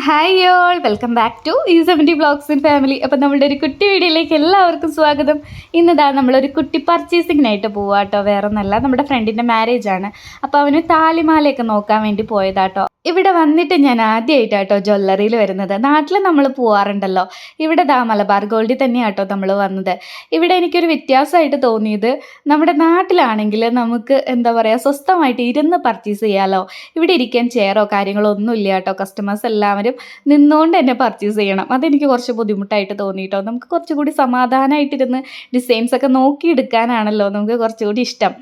Hi all, welcome back to E70 vlogs in family. അപ്പോൾ നമ്മുടെ ഒരു കുട്ടി വീഡിയോയിലേക്ക് എല്ലാവർക്കും സ്വാഗതം. ഇന്നിതാ നമ്മളൊരു കുട്ടി പർച്ചേസിങ്ങിനായിട്ട് പോവാട്ടോ. വേറെ ഒന്നല്ല, നമ്മുടെ ഫ്രണ്ടിൻ്റെ മാരേജ് ആണ്. അപ്പോൾ അവന് താലിമാലയൊക്കെ നോക്കാൻ വേണ്ടി പോയതാട്ടോ. ഇവിടെ വന്നിട്ട് ഞാൻ ആദ്യമായിട്ടാട്ടോ ജ്വല്ലറിയിൽ വരുന്നത്. നാട്ടിൽ നമ്മൾ പോവാറുണ്ടല്ലോ, ഇവിടെ മലബാർ ഗോൾഡിൽ തന്നെയാട്ടോ നമ്മൾ വന്നത്. ഇവിടെ എനിക്കൊരു വ്യത്യാസമായിട്ട് തോന്നിയത്, നമ്മുടെ നാട്ടിലാണെങ്കിൽ നമുക്ക് എന്താ പറയുക, സ്വസ്ഥമായിട്ട് ഇരുന്ന് പർച്ചേസ് ചെയ്യാമല്ലോ. ഇവിടെ ഇരിക്കാൻ ചെയറോ കാര്യങ്ങളോ ഒന്നും ഇല്ല കേട്ടോ. കസ്റ്റമേഴ്സ് എല്ലാവരും നിന്നുകൊണ്ട് തന്നെ പർച്ചേസ് ചെയ്യണം. അതെനിക്ക് കുറച്ച് ബുദ്ധിമുട്ടായിട്ട് തോന്നിയിട്ടോ. നമുക്ക് കുറച്ചുകൂടി സമാധാനമായിട്ടിരുന്ന് ഡിസൈൻസൊക്കെ നോക്കിയെടുക്കാനാണല്ലോ നമുക്ക് കുറച്ചുകൂടി ഇഷ്ടം.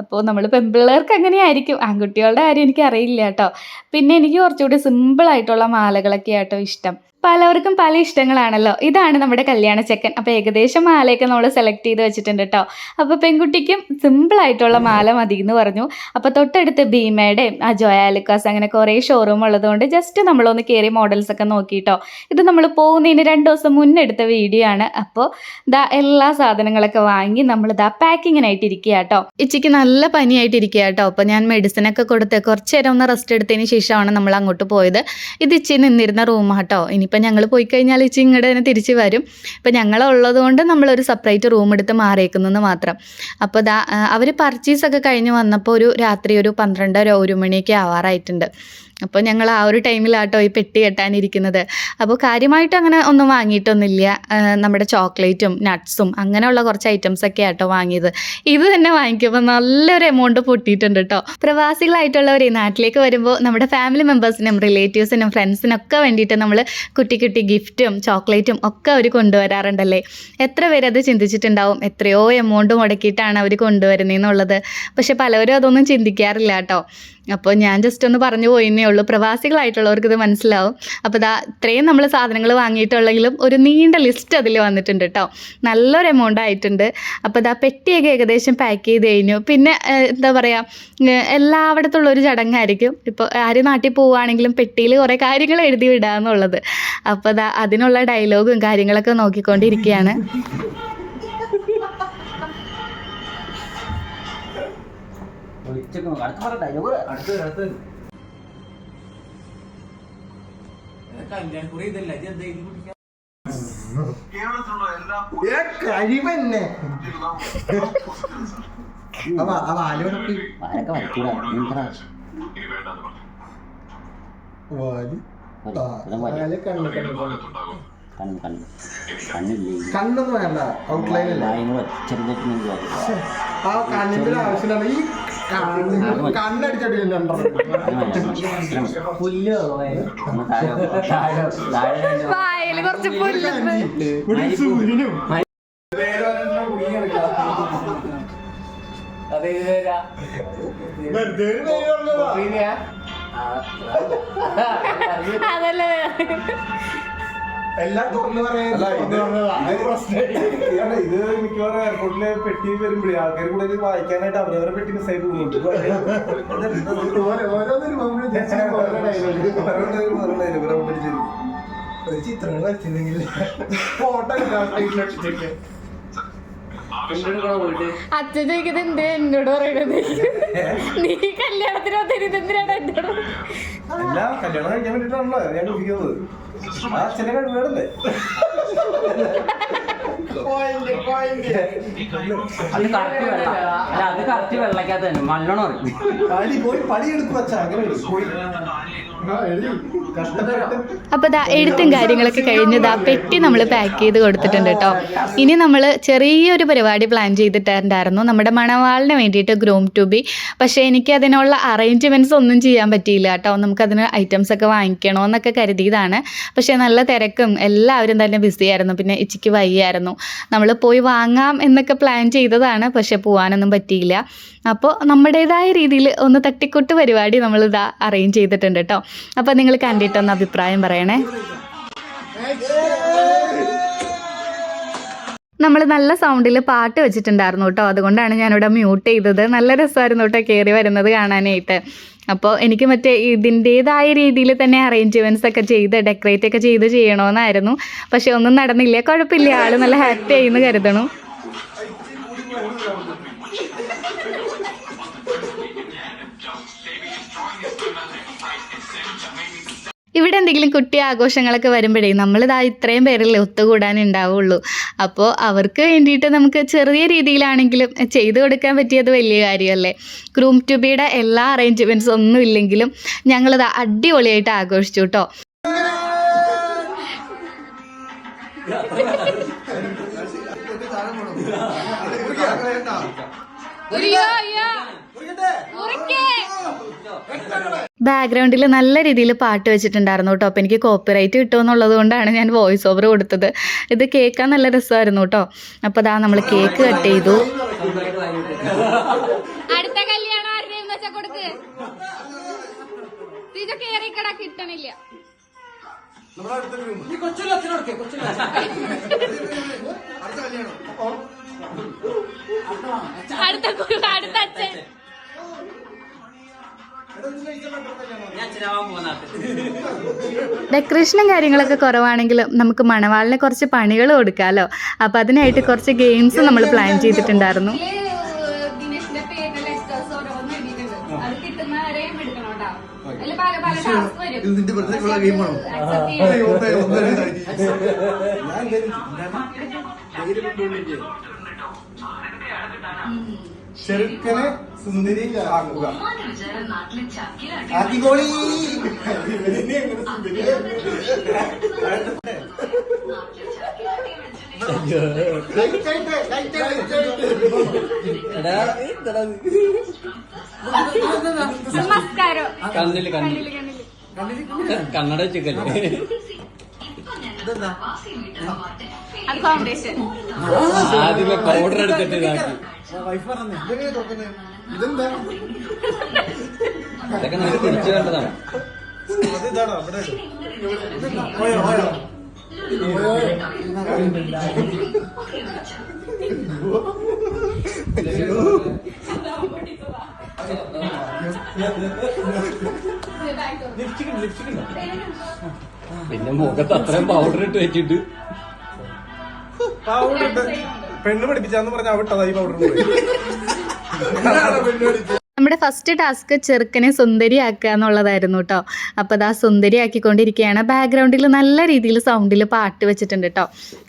അപ്പോൾ നമ്മൾ പെൺപിള്ളേർക്ക് അങ്ങനെയായിരിക്കും, ആൺകുട്ടികളുടെ കാര്യം എനിക്കറിയില്ല കേട്ടോ. പിന്നെ എനിക്ക് കുറച്ചുകൂടി സിമ്പിളായിട്ടുള്ള മാലകളൊക്കെ ആട്ടോ ഇഷ്ടം. പലവർക്കും പല ഇഷ്ടങ്ങളാണല്ലോ. ഇതാണ് നമ്മുടെ കല്യാണ ചെക്കൻ. അപ്പോൾ ഏകദേശം മാലയൊക്കെ നമ്മൾ സെലക്ട് ചെയ്ത് വെച്ചിട്ടുണ്ട് കേട്ടോ. അപ്പോൾ പെൺകുട്ടിക്കും സിമ്പിളായിട്ടുള്ള മാല മതി എന്ന് പറഞ്ഞു. അപ്പോൾ തൊട്ടടുത്ത് ഭീമയുടെയും ജോയാലുക്കാസ് അങ്ങനെ കുറേ ഷോറൂം ഉള്ളതുകൊണ്ട് ജസ്റ്റ് നമ്മളൊന്ന് കയറി മോഡൽസൊക്കെ നോക്കിയിട്ടോ. ഇത് നമ്മൾ പോകുന്നതിന് 2 ദിവസം മുന്നേ എടുത്ത വീഡിയോ ആണ്. അപ്പോൾ എല്ലാ സാധനങ്ങളൊക്കെ വാങ്ങി നമ്മൾ പാക്കിങ്ങിനായിട്ട് ഇരിക്കുക കേട്ടോ. ഇച്ചിക്ക് നല്ല പനിയായിട്ട് ഇരിക്കുക കേട്ടോ. അപ്പോൾ ഞാൻ മെഡിസിനൊക്കെ കൊടുത്ത് കുറച്ച് നേരം ഒന്ന് റെസ്റ്റ് എടുത്തതിന് ശേഷമാണ് നമ്മൾ അങ്ങോട്ട് പോയത്. ഇത് ഇച്ചി നിന്നിരുന്ന റൂമാട്ടോ. ഇനിയിപ്പോൾ ഞങ്ങൾ പോയി കഴിഞ്ഞാൽ ഇച്ചി ഇങ്ങോട്ട് തന്നെ തിരിച്ച് വരും. ഇപ്പം ഞങ്ങളുള്ളത് കൊണ്ട് നമ്മളൊരു സെപ്പറേറ്റ് റൂം എടുത്ത് മാറിയേക്കുന്നെന്ന് മാത്രം. അപ്പോൾ അവർ പർച്ചേസൊക്കെ കഴിഞ്ഞ് വന്നപ്പോൾ രാത്രി ഒരു 12 1 മണിയൊക്കെ ആവാറായിട്ടുണ്ട്. അപ്പോൾ ഞങ്ങൾ ആ ഒരു ടൈമിലാട്ടോ ഈ പെട്ടി കെട്ടാനിരിക്കുന്നത്. അപ്പോൾ കാര്യമായിട്ട് അങ്ങനെ ഒന്നും വാങ്ങിയിട്ടൊന്നുമില്ല. നമ്മുടെ ചോക്ലേറ്റും നട്ട്സും അങ്ങനെയുള്ള കുറച്ച് ഐറ്റംസൊക്കെ ആട്ടോ വാങ്ങിയത്. ഇത് തന്നെ വാങ്ങിക്കുമ്പോൾ നല്ലൊരു എമൗണ്ട് പൊട്ടിയിട്ടുണ്ട് കേട്ടോ. പ്രവാസികളായിട്ടുള്ളവർ നാട്ടിലേക്ക് വരുമ്പോൾ നമ്മുടെ ഫാമിലി മെമ്പേഴ്സിനും റിലേറ്റീവ്സിനും ഫ്രണ്ട്സിനൊക്കെ വേണ്ടിയിട്ട് നമ്മൾ കുട്ടി ഗിഫ്റ്റും ചോക്ലേറ്റും ഒക്കെ അവർ കൊണ്ടുവരാറുണ്ടല്ലേ. എത്ര പേരത് ചിന്തിച്ചിട്ടുണ്ടാവും, എത്രയോ എമൗണ്ട് മുടക്കിയിട്ടാണ് അവർ കൊണ്ടുവരുന്നതെന്നുള്ളത്. പക്ഷെ പലവരും അതൊന്നും ചിന്തിക്കാറില്ല കേട്ടോ. അപ്പോൾ ഞാൻ ജസ്റ്റ് ഒന്ന് പറഞ്ഞു പോയിന്നേ ഉള്ളൂ. പ്രവാസികളായിട്ടുള്ളവർക്ക് ഇത് മനസ്സിലാവും. അപ്പോൾ ഇത്രയും നമ്മൾ സാധനങ്ങൾ വാങ്ങിയിട്ടുള്ളെങ്കിലും ഒരു നീണ്ട ലിസ്റ്റ് അതിൽ വന്നിട്ടുണ്ട് കേട്ടോ. നല്ലൊരു എമൗണ്ട് ആയിട്ടുണ്ട്. അപ്പോൾ പെട്ടിയൊക്കെ ഏകദേശം പാക്ക് ചെയ്ത് കഴിഞ്ഞു. പിന്നെ എന്താ പറയുക, എല്ലായിടത്തുള്ളൊരു ചടങ്ങായിരിക്കും. ഇപ്പോൾ ആര് നാട്ടിൽ പോവുകയാണെങ്കിലും പെട്ടിയിൽ കുറേ കാര്യങ്ങൾ എഴുതി വിടുക എന്നുള്ളത്. അപ്പോൾ അതിനുള്ള ഡയലോഗും കാര്യങ്ങളൊക്കെ നോക്കിക്കൊണ്ടിരിക്കുകയാണ്. കഴിവന്നെ കണ്ണൊന്നും വേണ്ട, ഔട്ട്ലൈൻ ആ കണ്ണിന്റെ ആവശ്യമാണ്. ഈ കണ്ണടിച്ചിട്ട് കുറച്ച് പുല്ല് അതല്ലേ എല്ലാം തുറന്നു പറയാ. ഇത് മിക്കവാറും എയർപോർട്ടില് പെട്ടി വരുമ്പോഴേ ആൾക്കാർ കൂടെ ഇത് വായിക്കാനായിട്ട് അവരവരെ പെട്ടി മിസ്സായി പോകുന്നുണ്ട്. ഒരു ചിത്രങ്ങൾ വരച്ചില്ലെങ്കിൽ ഫോട്ടോ എടുക്കാൻ അച്ഛൻ ചോദിക്കുന്നത് എന്ത് എന്നോട് പറയണത്, നീ കല്യാണത്തിന് എന്തിനാണ് എന്നോട്? അല്ല, കല്യാണം കഴിക്കാൻ വേണ്ടിട്ടാണല്ലോ ഞാൻ ഉപയോഗിക്കുന്നത്. ആ അച്ഛനെ കഴിവേടല്ലേ. പണിയെടുക്കും അച്ഛാ, അങ്ങനെ അപ്പോൾ എഴുത്തും കാര്യങ്ങളൊക്കെ കഴിഞ്ഞ് പെട്ടി നമ്മൾ പാക്ക് ചെയ്ത് കൊടുത്തിട്ടുണ്ട് കേട്ടോ. ഇനി നമ്മൾ ചെറിയൊരു പരിപാടി പ്ലാൻ ചെയ്തിട്ടുണ്ടായിരുന്നു, നമ്മുടെ മണവാളിന് വേണ്ടിയിട്ട് ഗ്രൂം ടു ബി. പക്ഷേ എനിക്ക് അതിനുള്ള അറേഞ്ച്മെൻറ്റ്സ് ഒന്നും ചെയ്യാൻ പറ്റിയില്ല കേട്ടോ. നമുക്കതിന് ഐറ്റംസൊക്കെ വാങ്ങിക്കണമെന്നൊക്കെ കരുതിയതാണ്. പക്ഷേ നല്ല തിരക്കും, എല്ലാവരും തന്നെ ബിസിയായിരുന്നു. പിന്നെ ഇച്ചിക്ക് വയ്യായിരുന്നു. നമ്മൾ പോയി വാങ്ങാം എന്നൊക്കെ പ്ലാൻ ചെയ്തതാണ്, പക്ഷേ പോകാനൊന്നും പറ്റിയില്ല. അപ്പോൾ നമ്മുടേതായ രീതിയിൽ ഒന്ന് തട്ടിക്കൂട്ട് പരിപാടി നമ്മൾ അറേഞ്ച് ചെയ്തിട്ടുണ്ട് കേട്ടോ. അപ്പോൾ നിങ്ങൾ കണ്ടിട്ടൊന്ന് അഭിപ്രായം പറയണേ. നമ്മൾ നല്ല സൗണ്ടിൽ പാട്ട് വെച്ചിട്ടുണ്ടായിരുന്നു കേട്ടോ. അതുകൊണ്ടാണ് ഞാനിവിടെ മ്യൂട്ട് ചെയ്തത്. നല്ല രസമായിരുന്നു കേട്ടോ കയറി വരുന്നത് കാണാനായിട്ട്. അപ്പോൾ എനിക്ക് ഇതിൻ്റേതായ രീതിയിൽ തന്നെ അറേഞ്ച്മെൻറ്റ്സ് ഒക്കെ ചെയ്ത് ഡെക്കറേറ്റ് ഒക്കെ ചെയ്യണമെന്നായിരുന്നു. പക്ഷെ ഒന്നും നടന്നില്ല. കുഴപ്പമില്ല, ആൾ നല്ല ഹാപ്പി ആയി എന്ന് കരുതണം. ഇവിടെ എന്തെങ്കിലും കുട്ടി ആഘോഷങ്ങളൊക്കെ വരുമ്പോഴേ നമ്മളിതാ ഇത്രയും പേരല്ലേ ഒത്തുകൂടാനുണ്ടാവുള്ളൂ. അപ്പോൾ അവർക്ക് വേണ്ടിയിട്ട് നമുക്ക് ചെറിയ രീതിയിലാണെങ്കിലും ചെയ്തു കൊടുക്കാൻ പറ്റിയത് വലിയ കാര്യമല്ലേ. ഗ്രൂം ടു ബിയുടെ എല്ലാ അറേഞ്ച്മെൻറ്റ്സ് ഒന്നും ഇല്ലെങ്കിലും ഞങ്ങളിത് അടിപൊളിയായിട്ട് ആഘോഷിച്ചു കേട്ടോ. ബാക്ക്ഗ്രൗണ്ടിൽ നല്ല രീതിയിൽ പാട്ട് വെച്ചിട്ടുണ്ടായിരുന്നു കേട്ടോ. അപ്പോൾ എനിക്ക് കോപ്പിറൈറ്റ് കിട്ടുമെന്നുള്ളത് കൊണ്ടാണ് ഞാൻ വോയിസ് ഓവർ കൊടുത്തത്. ഇത് കേൾക്കാൻ നല്ല രസമായിരുന്നു കേട്ടോ. അപ്പോൾ അതാ നമ്മൾ കേക്ക് കട്ട് ചെയ്തു. അടുത്ത കല്യാണം ആരുടെയെന്ന് വെച്ചാ കൊടുക്ക്. ഇതൊക്കെ ഏറിക്കട കിട്ടണില്ല. അടുത്ത അച്ഛൻ ഡെക്കറേഷനും കാര്യങ്ങളൊക്കെ കുറവാണെങ്കിലും നമുക്ക് മണവാളിനെ കുറച്ച് പണികൾ കൊടുക്കാമല്ലോ. അപ്പോൾ അതിനായിട്ട് കുറച്ച് ഗെയിംസ് നമ്മൾ പ്ലാൻ ചെയ്തിട്ടുണ്ടായിരുന്നു. ദിനേശിന്റെ പേരിലെ ലെറ്റേഴ്സ് ഓരോന്നും എഴുതിയിട്ടുണ്ട്. അത് കിട്ടുന്നവരെയും എടുക്കണോട്ടാ. അതിൽ പല പല ടാസ്ക് വരും. ചെറുക്കനെ സുന്ദരി ആക്കുക. ആക്കിക്കോളി. നമസ്കാരം. കണ്ണില് കണ്ണട വെച്ചല്ലേ. അത് ഫൗണ്ടേഷൻ. ആദ്യമേ പൗഡർ എടുത്തിട്ട് ഇതാക്കി. അതൊക്കെ നമുക്ക് തിരിച്ചു വേണ്ടതാണ്. പിന്നെ മുഖത്ത് അത്രയും പൗഡർ ഇട്ട് വെച്ചിട്ട് പെണ്ണ് പഠിപ്പിച്ചാന്ന് പറഞ്ഞ അവിട്ടതായി പൗഡർ. നമ്മുടെ ഫസ്റ്റ് ടാസ്ക് ചെറുക്കനെ സുന്ദരിയാക്കുക എന്നുള്ളതായിരുന്നു കേട്ടോ. അപ്പോൾ അതാ സുന്ദരിയാക്കിക്കൊണ്ടിരിക്കുകയാണ്. ബാക്ക്ഗ്രൗണ്ടിൽ നല്ല രീതിയിൽ സൗണ്ടിൽ പാട്ട് വെച്ചിട്ടുണ്ട് കേട്ടോ.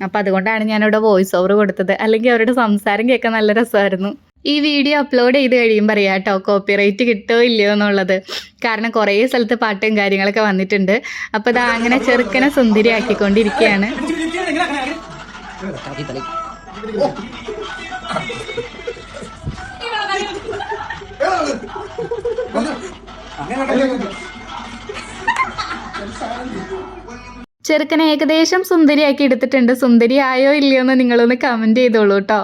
അപ്പോൾ അതുകൊണ്ടാണ് ഞാനിവിടെ വോയിസ് ഓവർ കൊടുത്തത്. അല്ലെങ്കിൽ അവരുടെ സംസാരം കേൾക്കാൻ നല്ല രസമായിരുന്നു. ഈ വീഡിയോ അപ്ലോഡ് ചെയ്ത് കഴിയുമ്പോൾ അറിയാം കേട്ടോ കോപ്പിറൈറ്റ് കിട്ടുമോ ഇല്ലയോ എന്നുള്ളത്. കാരണം കുറേ സ്ഥലത്ത് പാട്ടും കാര്യങ്ങളൊക്കെ വന്നിട്ടുണ്ട്. അപ്പോൾ അതാ അങ്ങനെ ചെറുക്കനെ സുന്ദരിയാക്കിക്കൊണ്ടിരിക്കുകയാണ്. ചെറുക്കനെ ഏകദേശം സുന്ദരിയാക്കി എടുത്തിട്ടുണ്ട്. സുന്ദരി ആയോ ഇല്ലയോ എന്ന് നിങ്ങളൊന്ന് കമന്റ് ചെയ്തോളൂ കേട്ടോ.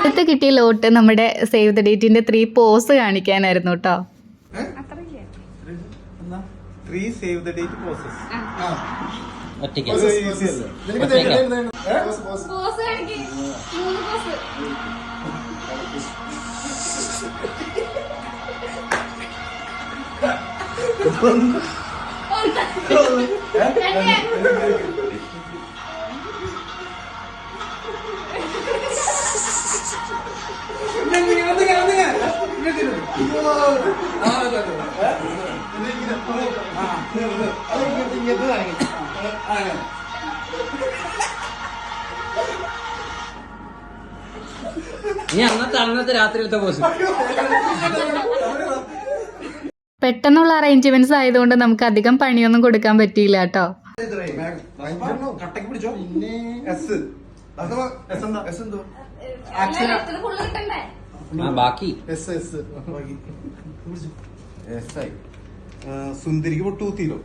അടുത്ത് കിട്ടിയ ലോട്ട് നമ്മുടെ സേവ് ദ ഡേറ്റിന്റെ 3 പോസ് കാണിക്കാനായിരുന്നു കേട്ടോ. 3 സേവ് ദ ഡേറ്റ് പോസസ്. ഒറ്റയ്ക്ക് പോസ് കാണിക്ക്. 3 പോസ്. നീ അന്നത്തെ രാത്രിയിലത്തെ പോസ്. പെട്ടെന്നുള്ള അറേഞ്ച്മെന്റ്സ് ആയതുകൊണ്ട് നമുക്ക് അധികം പണിയൊന്നും കൊടുക്കാൻ പറ്റിയില്ല കേട്ടോ. കട്ടക്ക് പിടിച്ചോ. ഫുള്ള് കിട്ടണ്ടേ? ബാക്കി സുന്ദരിക്ക് പൊട്ടൂത്തിയില്ലോ.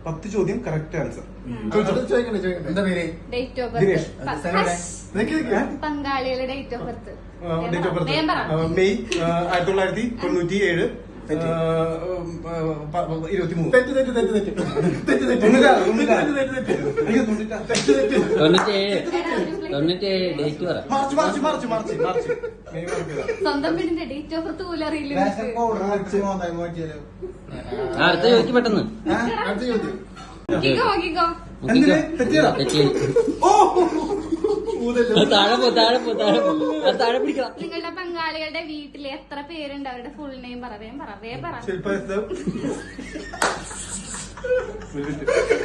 10 ചോദ്യം കറക്റ്റ് ആൻസർ. എന്താ പേര്? Date of Dinesh. ബർത്ത്. പങ്കാളികളുടെ date of birth. Date of birth May 1997. 23. തൊണ്ണൂറ്റേഴ് ഡേറ്റ് പറ. മാർച്ച്. സ്വന്തം വീടിന്റെ ഡേറ്റ് ഓഫ് ബർത്ത് പോലും അറിയില്ല അടുത്ത ചോദിക്കും പെട്ടെന്ന്. നോക്കിക്കോ എന്തിന്? തെറ്റിയതാ? താഴെ പിടിക്കണം. നിങ്ങളുടെ പങ്കാളികളുടെ വീട്ടിൽ എത്ര പേരുണ്ട്? അവരുടെ ഫുൾ നെയിം പറ. ശില്പ എസ്.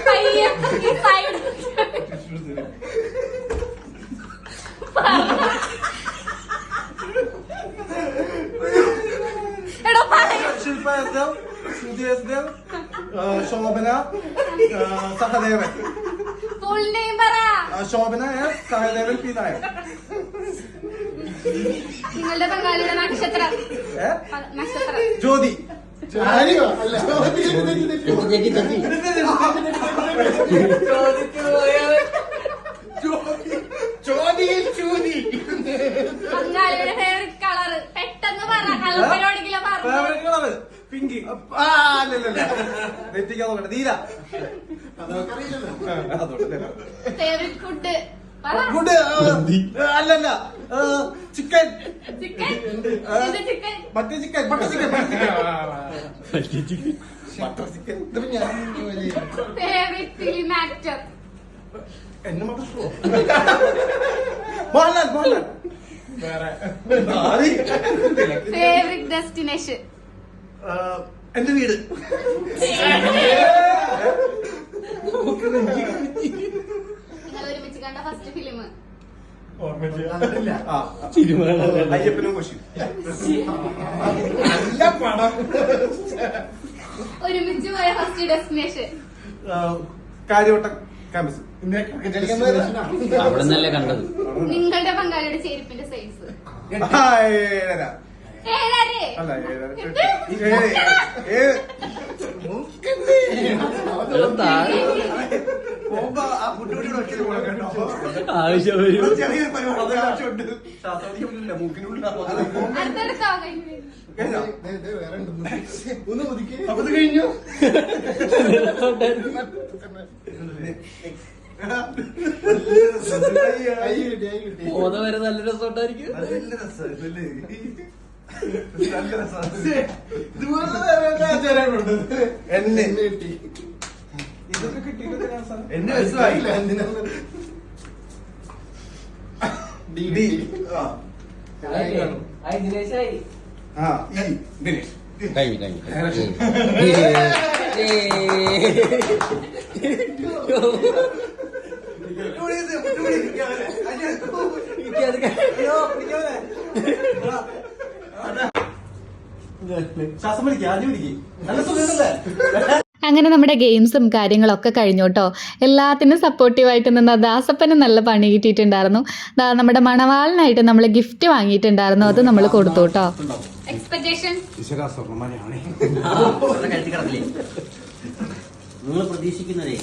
പയ്യെ ഈ side. എടോ പറയ്. Shilpa S Dev, Shruti S Dev, Shobhana Sahadevan. Full name പറ. Shobhana S, Sahadevan P Nair. നിങ്ങളുടെ പങ്കാളിയുടെ നക്ഷത്രം. നക്ഷത്രം ജ്യോതി. പങ്കാളിയുടെ ഫേവറേറ്റ് കളർ പെട്ടെന്ന് പറ. കളപ്പരോടെങ്കിലും ഫേവറേറ്റ് കളറ് പിങ്ക്. തെറ്റിക്കാതെ നീല. ഫേവറേറ്റ് ഫുഡ് ഫുഡ് അല്ലല്ല ചിക്കൻ. ചിക്കൻ. ചിക്കൻ മറ്റേ chicken. Butter chicken. Favourite film actor. എന്നെ മാത്രം മോഹൻലാൽ. Favourite destination. എന്റെ വീട്. നിങ്ങൾ ഒരുമിച്ച് കണ്ട ഫസ്റ്റ് ഫിലിം. അയ്യപ്പനും കൊശി. നല്ല പടം. ഒരുമിച്ച് പോയ ഫസ്റ്റ് ഡെസ്റ്റിനേഷൻ. കാര്യവട്ടം ക്യാമ്പസ്. അവിടെ നിന്നല്ലേ കണ്ടത്. നിങ്ങളുടെ പങ്കാളിയുടെ ചെരുപ്പിന്റെ സൈസ്. 7.5. അല്ല 7. ആവശ്യം വരും. ചെറിയൊരു പരിപാടി ആവശ്യമുണ്ട്. ശാസ്ത്രജ്ഞ മൂക്കിനുള്ളിൽ അടുത്തടുത്തോ അപ്പൊ ഇത് കഴിഞ്ഞു. പോന്ന വരെ നല്ല രസമുണ്ടായിരിക്കും. നല്ല രസമല്ലേ? നല്ല രസമാണ്. ഇതുപോലെ എന്നെ കിട്ടി. ഇതൊക്കെ കിട്ടിയിട്ട് എന്നെ മനസ്സിലായില്ല. ദിനേശ്. ശ്വാസം പിടിക്കുക. ആദ്യം പിടിക്കുക. നല്ല സുഖമല്ലേ? അങ്ങനെ നമ്മുടെ ഗെയിംസും കാര്യങ്ങളൊക്കെ കഴിഞ്ഞു കേട്ടോ. എല്ലാത്തിനും സപ്പോർട്ടീവായിട്ട് നിന്ന ദാസപ്പന് നല്ല പണി കിട്ടിയിട്ടുണ്ടായിരുന്നു. നമ്മുടെ മണവാളിനായിട്ട് നമ്മൾ ഗിഫ്റ്റ് വാങ്ങിയിട്ടുണ്ടായിരുന്നു. അത് നമ്മൾ കൊടുത്തു കേട്ടോ. എക്സ്പെക്ടേഷൻ. നിങ്ങൾ പ്രതീക്ഷിക്കുന്നതേ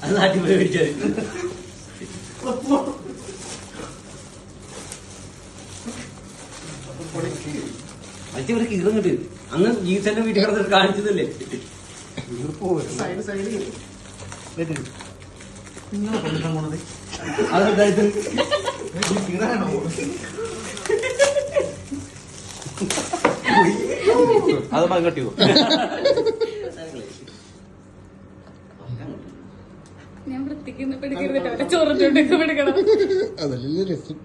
അത് നാട്ടിൽ പോയി മേടിച്ചത്. മറ്റേ ഒരു കീറങ്ങിട്ട് അന്ന് ജീസന്റെ വീട്ടിൽ കിടന്നിട്ട് കാണിച്ചതല്ലേ. അതെന്തായത് അത് മകട്ടിയോ? ഞാൻ വൃത്തിക്കുന്ന പിടിക്കുന്നില്ല. ചോറിട്ടോണ്ടൊക്കെ പിടിക്കണം. അതല്ലേ രസം.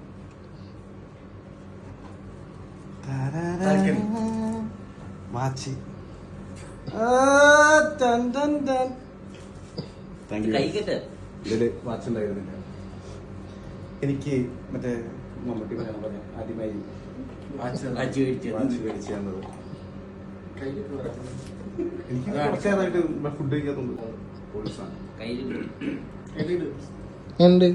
മാച്ചി. കൈകെട്ട് ഇതില് വാച്ച് ഉണ്ടായിരുന്നില്ല എനിക്ക്. മറ്റേ മമ്മൂട്ടി പറഞ്ഞ ആദ്യമായി വാച്ച് മേടിച്ചു തന്നത്. എനിക്ക് കുറച്ചേരായിട്ട് ഫുഡ് കഴിക്കാത്തുണ്ട്. ഉണ്ട്.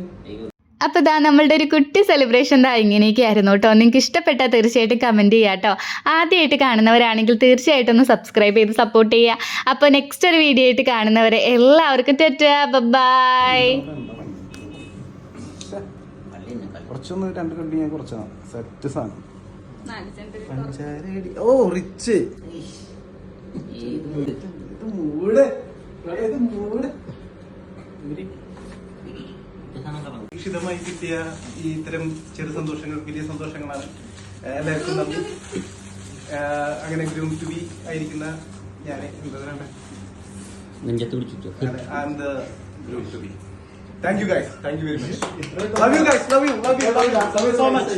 അപ്പോൾ ഇതാ നമ്മളുടെ ഒരു കുട്ടി സെലിബ്രേഷൻ ദാ ഇങ്ങനെയൊക്കെ ആയിരുന്നു കേട്ടോ. നിങ്ങൾക്ക് ഇഷ്ടപ്പെട്ടാൽ തീർച്ചയായിട്ടും കമൻറ്റ് ചെയ്യുക കേട്ടോ. ആദ്യമായിട്ട് കാണുന്നവരാണെങ്കിൽ തീർച്ചയായിട്ടും ഒന്ന് സബ്സ്ക്രൈബ് ചെയ്ത് സപ്പോർട്ട് ചെയ്യുക. അപ്പോൾ നെക്സ്റ്റ് ഒരു വീഡിയോ ആയിട്ട് കാണുന്നവരെ എല്ലാവർക്കും ടാറ്റാ ബൈ. കുറച്ചൊന്ന് 2 കണ്ടി ഞാൻ കുറച്ചാണ് സെറ്റ് സാധനം 4 സെന്റ് പഞ്ചാരടി. ഓ റിച്ച് മൂട് പ്രതീക്ഷിതമായി കിട്ടിയ ഈ ഇത്തരം ചെറു സന്തോഷങ്ങൾ വലിയ സന്തോഷങ്ങളാണ്. എല്ലാവർക്കും നന്ദി. അങ്ങനെ ഗ്രൂം ടു ബി ആയിരിക്കുന്ന ഞാൻ എന്താ പറയണ്ടേ, നെഞ്ചത്ത് പിടിച്ചിട്ടു. I am the groom to be. Thank you guys. Thank you very much. Love you guys. Love you so much.